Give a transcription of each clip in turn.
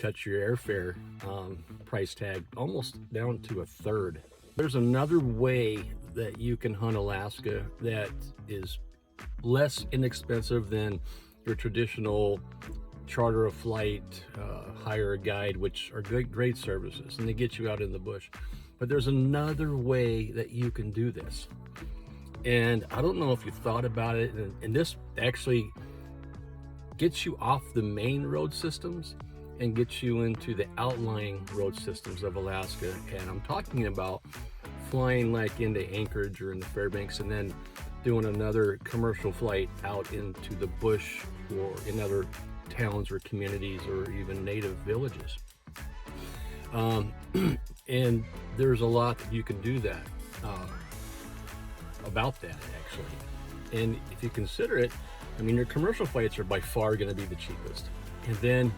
cuts your airfare price tag almost down to a third. There's another way that you can hunt Alaska that is less inexpensive than your traditional charter a flight, hire a guide, which are great services, and they get you out in the bush. But there's another way that you can do this. And I don't know if you've thought about it, and this actually gets you off the main road systems and gets you into the outlying road systems of Alaska. And I'm talking about flying like into Anchorage or in the Fairbanks and then doing another commercial flight out into the bush or in other towns or communities or even native villages. And there's a lot that you can do that about that actually. And if you consider it, I mean, your commercial flights are by far going to be the cheapest. And then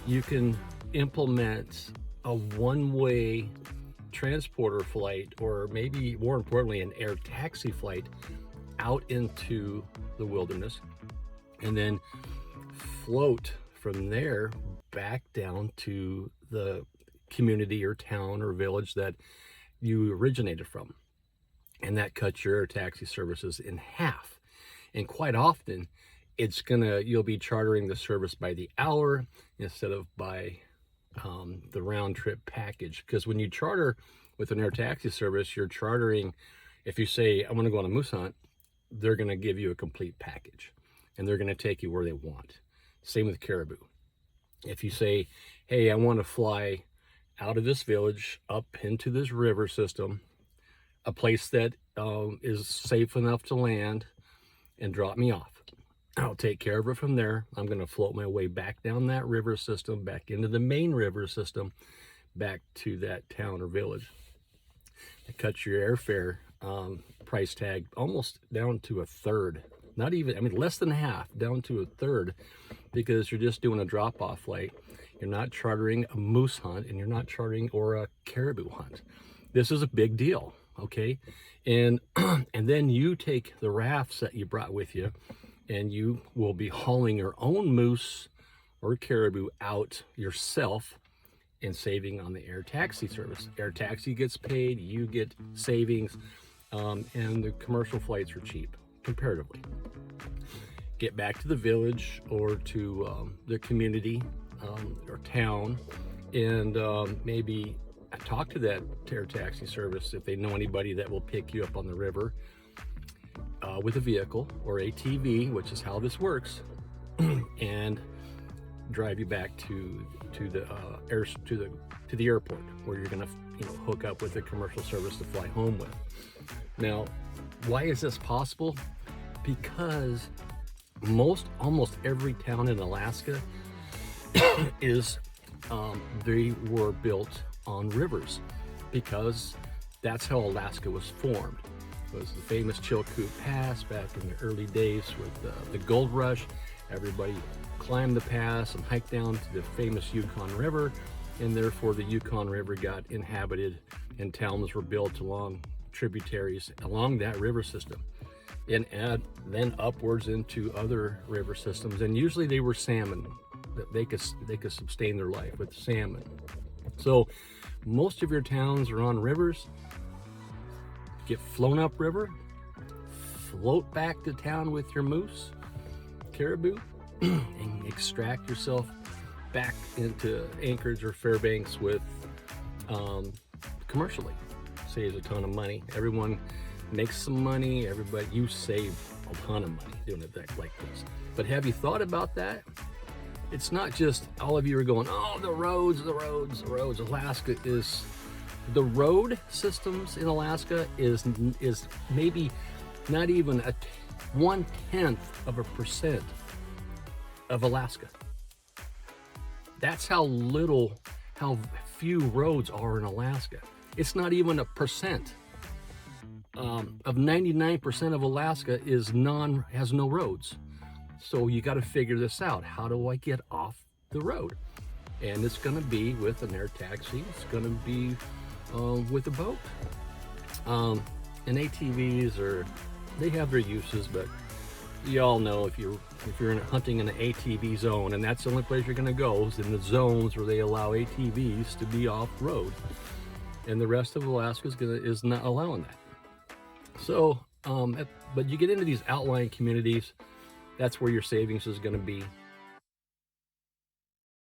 you can implement a one-way transporter flight, or maybe more importantly, an air taxi flight out into the wilderness, and then float from there back down to the community or town or village that you originated from. And that cuts your air taxi services in half. And quite often, you'll be chartering the service by the hour instead of by the round trip package. Because when you charter with an air taxi service, you're chartering, if you say, I want to go on a moose hunt, they're going to give you a complete package and they're going to take you where they want. Same with Caribou. If you say, hey, I want to fly out of this village up into this river system, a place that is safe enough to land, and drop me off. I'll take care of it from there. I'm going to float my way back down that river system, back into the main river system, back to that town or village. It cuts your airfare price tag almost down to a third. Not even, I mean, less than half, down to a third, because you're just doing a drop-off flight. You're not chartering a moose hunt, and you're not chartering or a caribou hunt. This is a big deal, okay? And then you take the rafts that you brought with you, and you will be hauling your own moose or caribou out yourself and saving on the air taxi service. Air taxi gets paid, you get savings, and the commercial flights are cheap comparatively. Get back to the village or to the community or town, and maybe talk to that air taxi service if they know anybody that will pick you up on the river with a vehicle or ATV, which is how this works, and drive you back to the airport, where you're going to hook up with a commercial service to fly home with. Now, why is this possible? Because almost every town in Alaska they were built on rivers, because that's how Alaska was formed. It was the famous Chilkoot Pass back in the early days with the gold rush. Everybody climbed the pass and hiked down to the famous Yukon River, and therefore the Yukon River got inhabited and towns were built along tributaries along that river system, and then upwards into other river systems. And usually they were salmon. They could sustain their life with salmon. So most of your towns are on rivers. Get flown up river, float back to town with your moose, caribou, and extract yourself back into Anchorage or Fairbanks with commercially. Saves a ton of money. Everyone makes some money. You save a ton of money doing it like this. But have you thought about that? It's not just all of you are going, oh, the roads. Alaska is, the road systems in Alaska is maybe not even 0.1% of Alaska. That's how few roads are in Alaska. It's not even 1%. Of 99% of Alaska has no roads. So you got to figure this out. How do I get off the road? And it's going to be with an air taxi. It's going to be with a boat. And ATVs they have their uses, but you all know if you're hunting in an ATV zone, and that's the only place you're going to go is in the zones where they allow ATVs to be off-road, and the rest of Alaska is not allowing that. So, but you get into these outlying communities, that's where your savings is going to be.